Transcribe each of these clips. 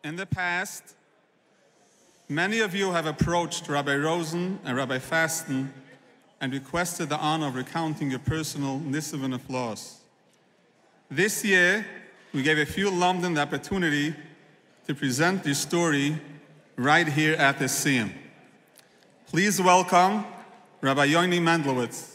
In the past, many of you have approached Rabbi Rosen and Rabbi Fasten and requested the honor of recounting your personal nisim and flaws. This year, we gave a few alumni the opportunity to present their story right here at the Siyum. Please welcome Rabbi Yoni Mendelowitz.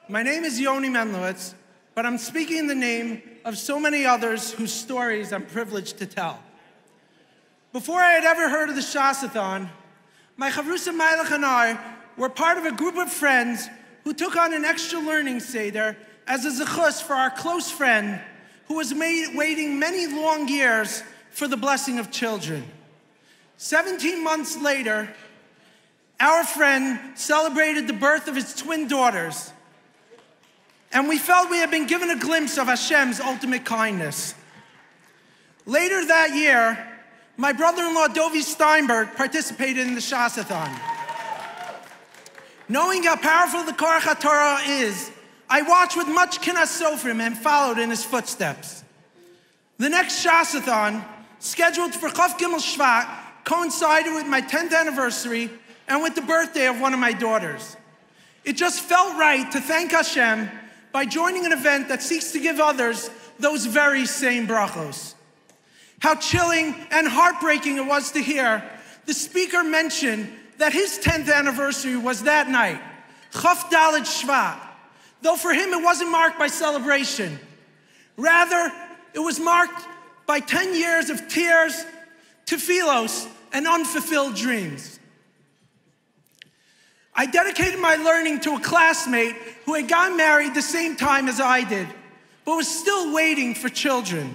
My name is Yoni Mendelowitz, but I'm speaking in the name of so many others whose stories I'm privileged to tell. Before I had ever heard of the Shas-a-Thon, my Chavrusa Mailach and I were part of a group of friends who took on an extra learning seder as a zechus for our close friend who was waiting many long years for the blessing of children. 17 months later, our friend celebrated the birth of his twin daughters, and we felt we had been given a glimpse of Hashem's ultimate kindness. Later that year, my brother-in-law Dovi Steinberg participated in the Shas-a-Thon. Knowing how powerful the Korach HaTorah is, I watched with much kinas sofrim and followed in his footsteps. The next Shas-a-Thon, scheduled for Chof Gimel Shvat, coincided with my 10th anniversary and with the birthday of one of my daughters. It just felt right to thank Hashem by joining an event that seeks to give others those very same brachos. How chilling and heartbreaking it was to hear the speaker mention that his 10th anniversary was that night, Chof Daled Shvat, though for him it wasn't marked by celebration. Rather, it was marked by 10 years of tears, tefillos, and unfulfilled dreams. I dedicated my learning to a classmate who had gotten married the same time as I did, but was still waiting for children.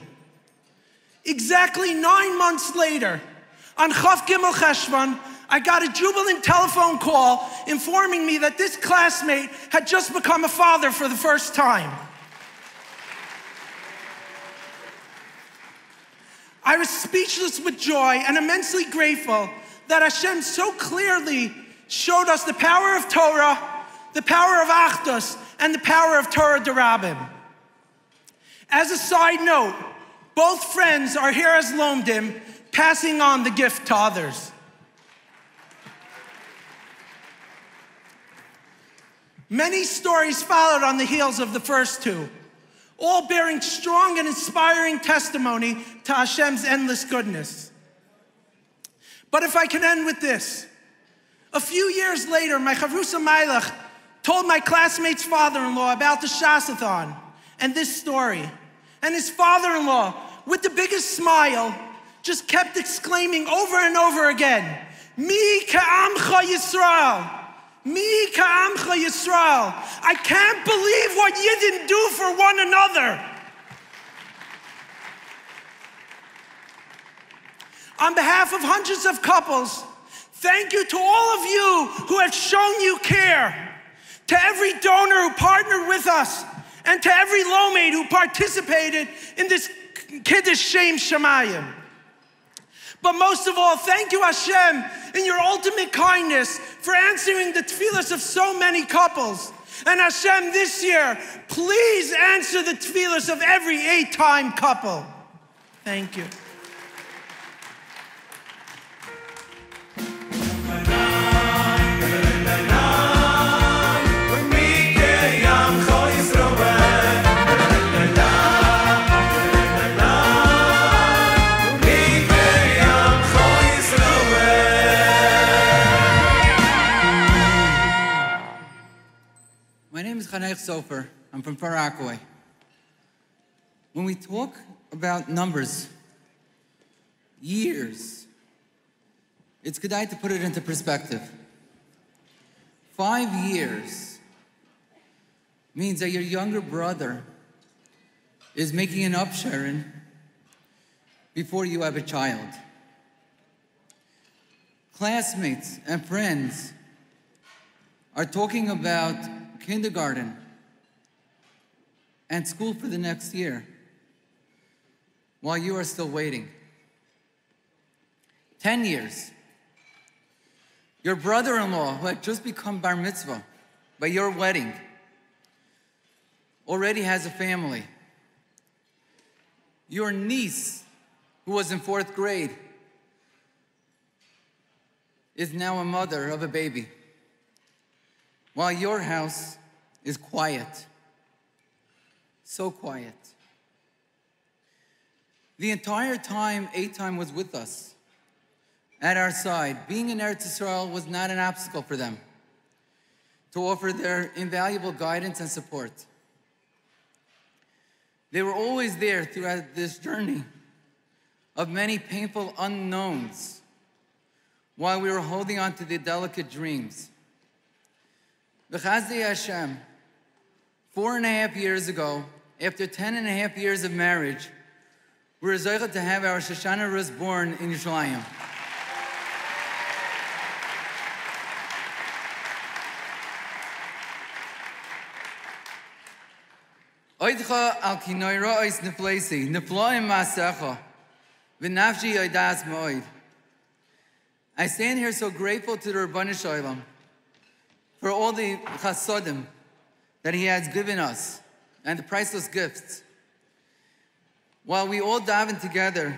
Exactly 9 months later, on Chof Gimel Cheshvan, I got a jubilant telephone call informing me that this classmate had just become a father for the first time. I was speechless with joy and immensely grateful that Hashem so clearly showed us the power of Torah, the power of Achdus, and the power of Torah Rabim. As a side note, both friends are here as Lomdim, passing on the gift to others. Many stories followed on the heels of the first two, all bearing strong and inspiring testimony to Hashem's endless goodness. But if I can end with this, a few years later, my Chavrusa Mailach told my classmate's father-in-law about the Shas-a-Thon and this story. And his father-in-law, with the biggest smile, just kept exclaiming over and over again, Mi ka'amcha Yisrael. Mi ka'amcha Yisrael. I can't believe what Yidden do for one another. On behalf of hundreds of couples, thank you to all of you who have shown you care, to every donor who partnered with us, and to every lomaid who participated in this Kiddush Shem Shemayim. But most of all, thank you, Hashem, in your ultimate kindness for answering the tefillas of so many couples. And Hashem, this year, please answer the tefillas of every 8-time couple. Thank you. My name is Chanech Sofer. I'm from Far Rockaway. When we talk about numbers, years, it's good to put it into perspective. 5 years means that your younger brother is making an upsharing before you have a child. Classmates and friends are talking about kindergarten and school for the next year while you are still waiting. 10 years. Your brother-in-law, who had just become bar mitzvah by your wedding, already has a family. Your niece, who was in 4th grade, is now a mother of a baby, while your house is quiet, so quiet. The entire time Eitan was with us, at our side, being in Eretz Yisrael was not an obstacle for them to offer their invaluable guidance and support. They were always there throughout this journey of many painful unknowns while we were holding on to the delicate dreams. B'chazdei Hashem, 4.5 years ago, after 10.5 years of marriage, we were zeicha to have our Shoshana Rus born in Yerushalayim. Oidcha al kinoira ois neflesi, nefloim masecha, v'nafshi oidas moed. I stand here so grateful to the Rabbanu Shalom for all the chasodim that he has given us and the priceless gifts. While we all daven together,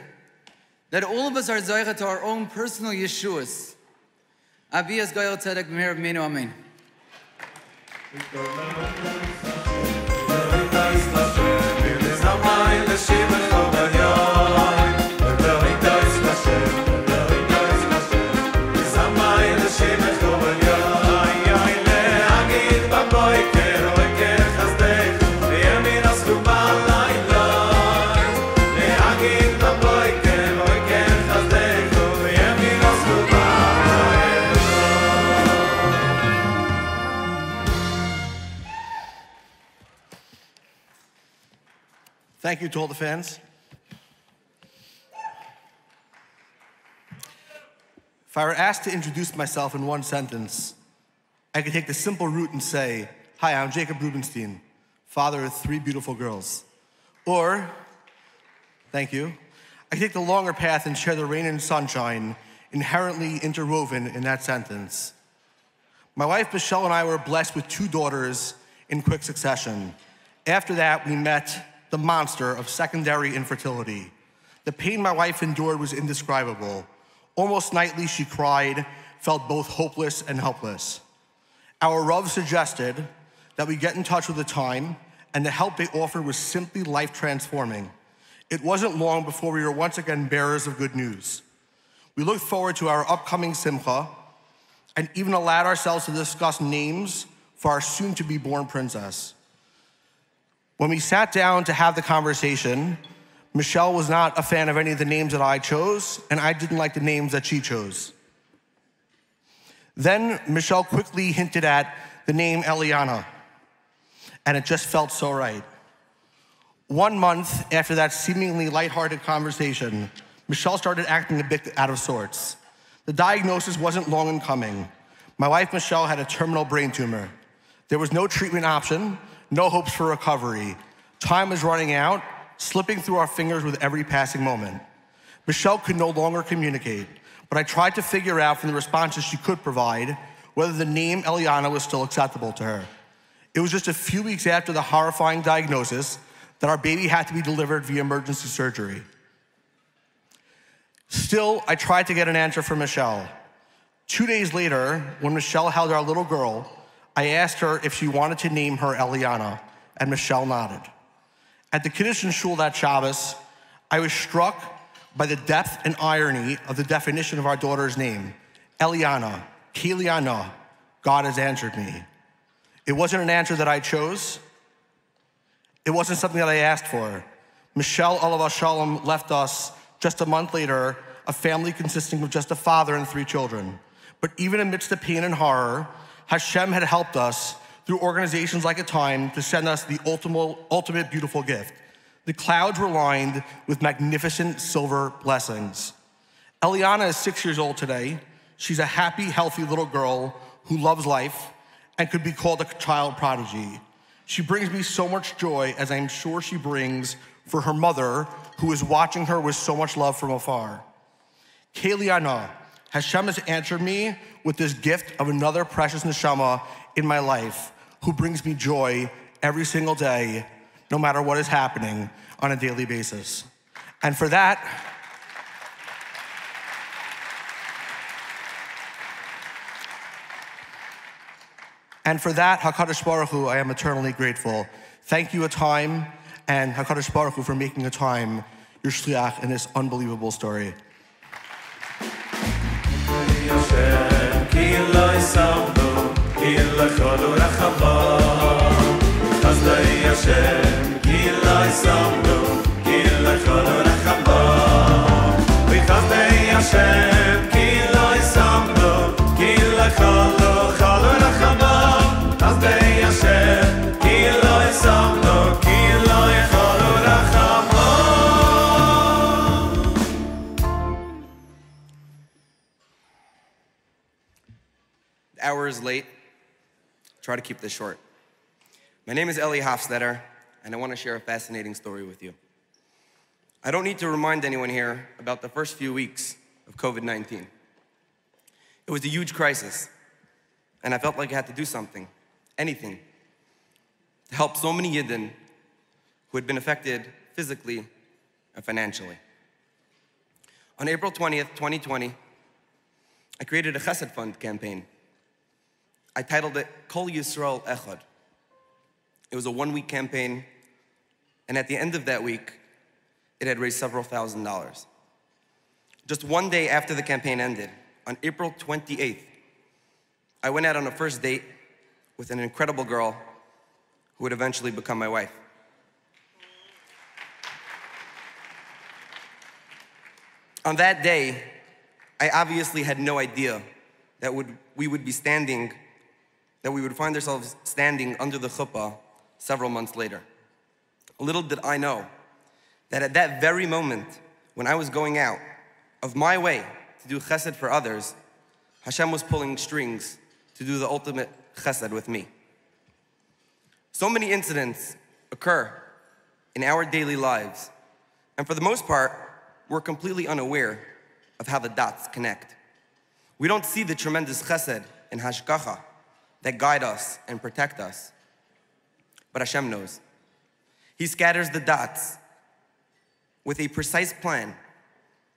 that all of us are zeicha to our own personal Yeshuas. Aviyas Goyal Tzedek Meir Menu Amen. Thank you to all the fans. If I were asked to introduce myself in one sentence, I could take the simple route and say, hi, I'm Jacob Rubenstein, father of 3 beautiful girls. Or, thank you, I could take the longer path and share the rain and sunshine inherently interwoven in that sentence. My wife, Michelle, and I were blessed with 2 daughters in quick succession. After that, we met the monster of secondary infertility. The pain my wife endured was indescribable. Almost nightly, she cried, felt both hopeless and helpless. Our Rav suggested that we get in touch with the time, and the help they offered was simply life-transforming. It wasn't long before we were once again bearers of good news. We looked forward to our upcoming simcha, and even allowed ourselves to discuss names for our soon-to-be-born princess. When we sat down to have the conversation, Michelle was not a fan of any of the names that I chose, and I didn't like the names that she chose. Then Michelle quickly hinted at the name Eliana, and it just felt so right. 1 month after that seemingly lighthearted conversation, Michelle started acting a bit out of sorts. The diagnosis wasn't long in coming. My wife, Michelle, had a terminal brain tumor. There was no treatment option, no hopes for recovery. Time was running out, slipping through our fingers with every passing moment. Michelle could no longer communicate, but I tried to figure out from the responses she could provide whether the name Eliana was still acceptable to her. It was just a few weeks after the horrifying diagnosis that our baby had to be delivered via emergency surgery. Still, I tried to get an answer from Michelle. 2 days later, when Michelle held our little girl, I asked her if she wanted to name her Eliana, and Michelle nodded. At the Kiddush and Shul that Shabbos, I was struck by the depth and irony of the definition of our daughter's name. Eliana, Kiliana, God has answered me. It wasn't an answer that I chose. It wasn't something that I asked for. Michelle, alav shalom, left us just a month later, a family consisting of just a father and 3 children. But even amidst the pain and horror, Hashem had helped us through organizations like A Time to send us the ultimate beautiful gift. The clouds were lined with magnificent silver blessings. Eliana is 6 years old today. She's a happy, healthy little girl who loves life and could be called a child prodigy. She brings me so much joy, as I'm sure she brings for her mother, who is watching her with so much love from afar. Keliana, Hashem has answered me with this gift of another precious neshama in my life who brings me joy every single day, no matter what is happening on a daily basis. And for that, HaKadosh Baruch Hu, I am eternally grateful. Thank you, a time, and HaKadosh Baruch Hu for making a time your shliach in this unbelievable story. The hour is late. Try to keep this short. My name is Eli Hofstetter, and I want to share a fascinating story with you. I don't need to remind anyone here about the first few weeks of COVID-19. It was a huge crisis, and I felt like I had to do something, anything, to help so many Yidden who had been affected physically and financially. On April 20th, 2020, I created a Chesed Fund campaign. I titled it Kol Yisrael Echad. It was a one-week campaign, and at the end of that week, it had raised several $1,000s. Just one day after the campaign ended, on April 28th, I went out on a first date with an incredible girl who would eventually become my wife. On that day, I obviously had no idea that we would find ourselves standing under the chuppah several months later. Little did I know that at that very moment, when I was going out of my way to do chesed for others, Hashem was pulling strings to do the ultimate chesed with me. So many incidents occur in our daily lives, and for the most part, we're completely unaware of how the dots connect. We don't see the tremendous chesed and hashgacha that guide us and protect us. But Hashem knows. He scatters the dots with a precise plan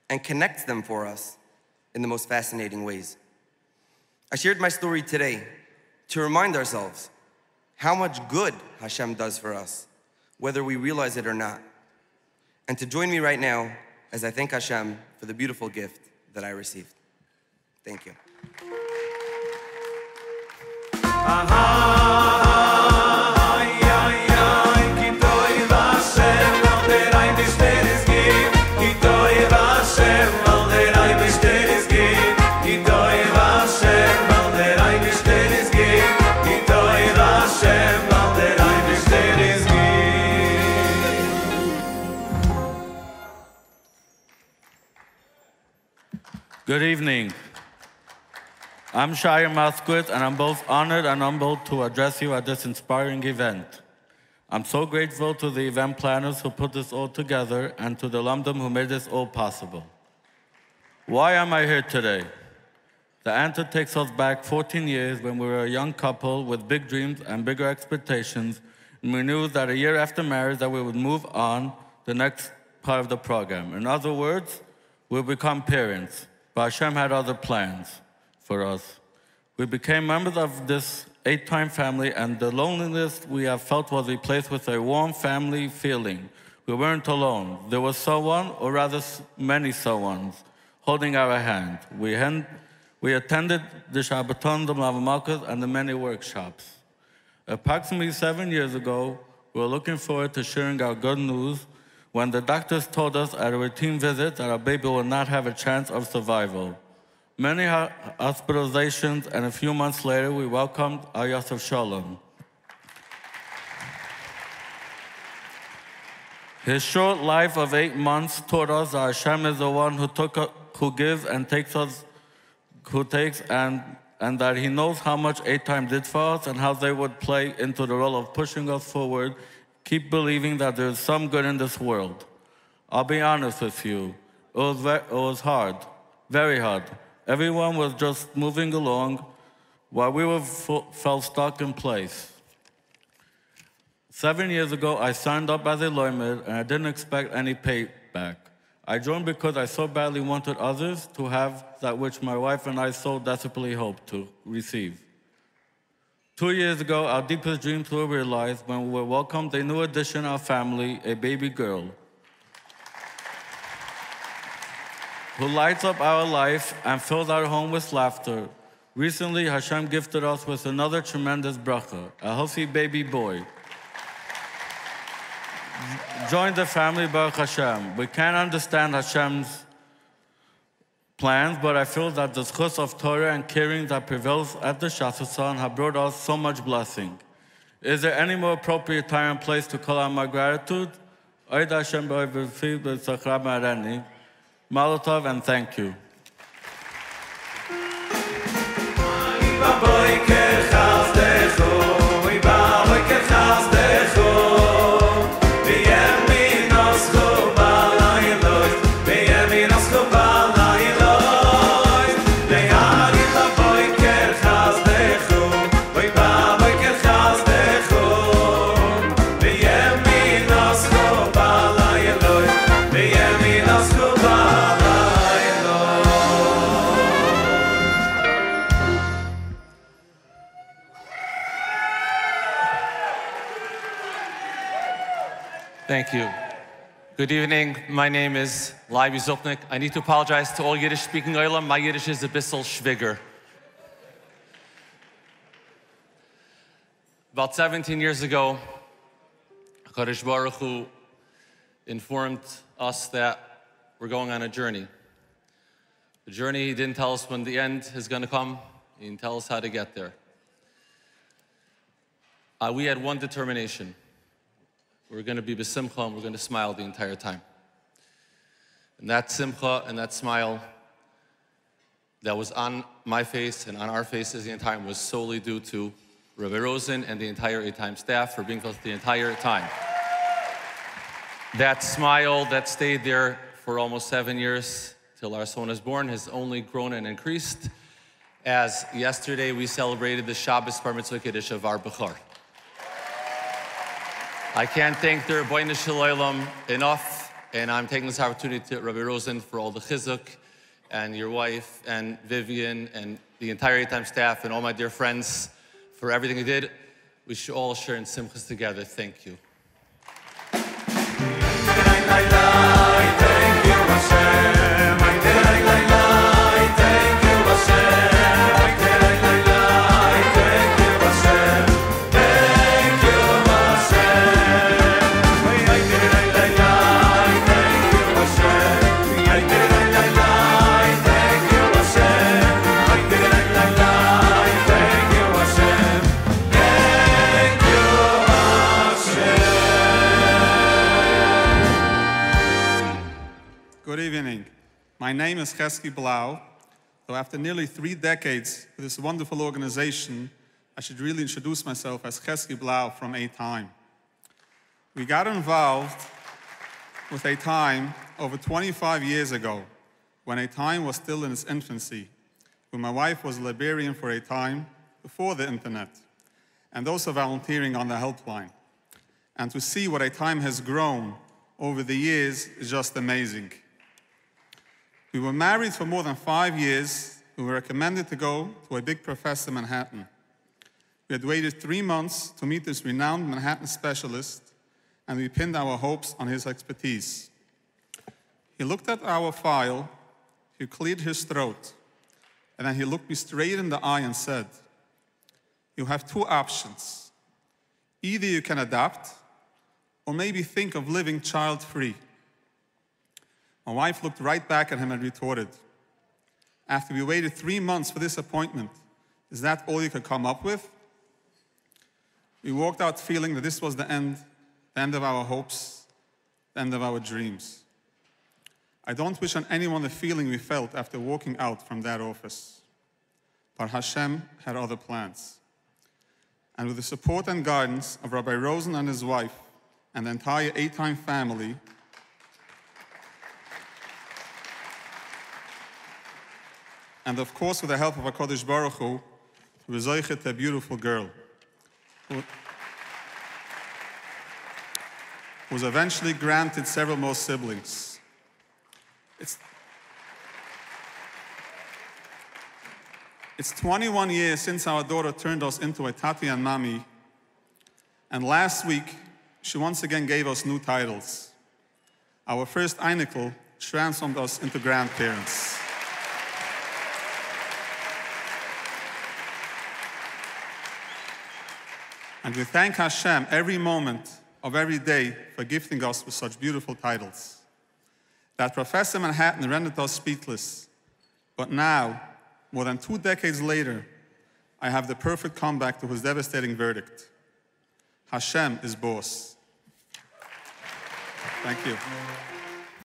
and connects them for us in the most fascinating ways. I shared my story today to remind ourselves how much good Hashem does for us, whether we realize it or not. And to join me right now as I thank Hashem for the beautiful gift that I received. Thank you. Good evening. I'm Shire Masquith, and I'm both honored and humbled to address you at this inspiring event. I'm so grateful to the event planners who put this all together and to the alumni who made this all possible. Why am I here today? The answer takes us back 14 years when we were a young couple with big dreams and bigger expectations, and we knew that a year after marriage that we would move on the next part of the program. In other words, we'll become parents. But Hashem had other plans for us. We became members of this 8-time family, and the loneliness we have felt was replaced with a warm family feeling. We weren't alone. There was someone, or rather many someones, holding our hand. We attended the Shas-a-Thon, the Malvamalkas, and the many workshops. Approximately 7 years ago, we were looking forward to sharing our good news when the doctors told us at a routine visit that our baby will not have a chance of survival. Many hospitalizations, and a few months later, we welcomed our Yosef Shalom. His short life of 8 months taught us that Hashem is the one who gives and takes and that He knows how much 8-time did for us and how they would play into the role of pushing us forward. Keep believing that there is some good in this world. I'll be honest with you, it was hard. very hard. Everyone was just moving along while we felt stuck in place. 7 years ago, I signed up as a lawyer and I didn't expect any payback. I joined because I so badly wanted others to have that which my wife and I so desperately hoped to receive. 2 years ago, our deepest dreams were realized when we were welcomed a new addition to our family, a baby girl, who lights up our life and fills our home with laughter. Recently, Hashem gifted us with another tremendous bracha, a healthy baby boy. Join the family, Baruch Hashem. We can't understand Hashem's plans, but I feel that the schus of Torah and caring that prevails at the Shas-a-Thon have brought us so much blessing. Is there any more appropriate time and place to call out my gratitude? Oid Hashem b'oivivfi b'tzachra ma'areni. Mazel tov and thank you. Thank you. Good evening. My name is Levi Zupnik. I need to apologize to all Yiddish-speaking Olam. My Yiddish is a bissel schwigger. About 17 years ago, HaKadosh Baruch Hu informed us that we're going on a journey. The journey, he didn't tell us when the end is going to come. He didn't tell us how to get there. We had one determination. We're going to be b'simcha, and we're going to smile the entire time. And that simcha and that smile that was on my face and on our faces the entire time was solely due to Rabbi Rosen and the entire A-Time staff for being with us the entire time. That smile that stayed there for almost 7 years till our son was born has only grown and increased, as yesterday we celebrated the Shabbos Bar Mitzvah Kiddush of our Bechor. I can't thank the Rebbeinu Shel Olam enough, and I'm taking this opportunity to Rabbi Rosen for all the chizuk, and your wife, and Vivian, and the entire A-Time staff, and all my dear friends for everything you did. We should all share in simchas together. Thank you. Good evening. My name is Chesky Blau. So after nearly 3 decades with this wonderful organization, I should really introduce myself as Chesky Blau from A-Time. We got involved with A-Time over 25 years ago, when A-Time was still in its infancy, when my wife was a librarian for A-Time before the internet, and also volunteering on the helpline. And to see what A-Time has grown over the years is just amazing. We were married for more than 5 years. We were recommended to go to a big professor in Manhattan. We had waited 3 months to meet this renowned Manhattan specialist, and we pinned our hopes on his expertise. He looked at our file, he cleared his throat, and then he looked me straight in the eye and said, "You have 2 options. Either you can adapt, or maybe think of living child-free." My wife looked right back at him and retorted, "After we waited 3 months for this appointment, is that all you could come up with?" We walked out feeling that this was the end of our hopes, the end of our dreams. I don't wish on anyone the feeling we felt after walking out from that office. But Hashem had other plans. And with the support and guidance of Rabbi Rosen and his wife and the entire A-Time family, and of course with the help of HaKadosh Baruch Hu, to be zoichet to a beautiful girl, who was eventually granted several more siblings. It's 21 years since our daughter turned us into a tati and mami, and last week she once again gave us new titles. Our first Einikel transformed us into grandparents. And we thank Hashem every moment of every day for gifting us with such beautiful titles. That Professor Manhattan rendered us speechless, but now, more than 2 decades later, I have the perfect comeback to his devastating verdict. Hashem is boss. Thank you.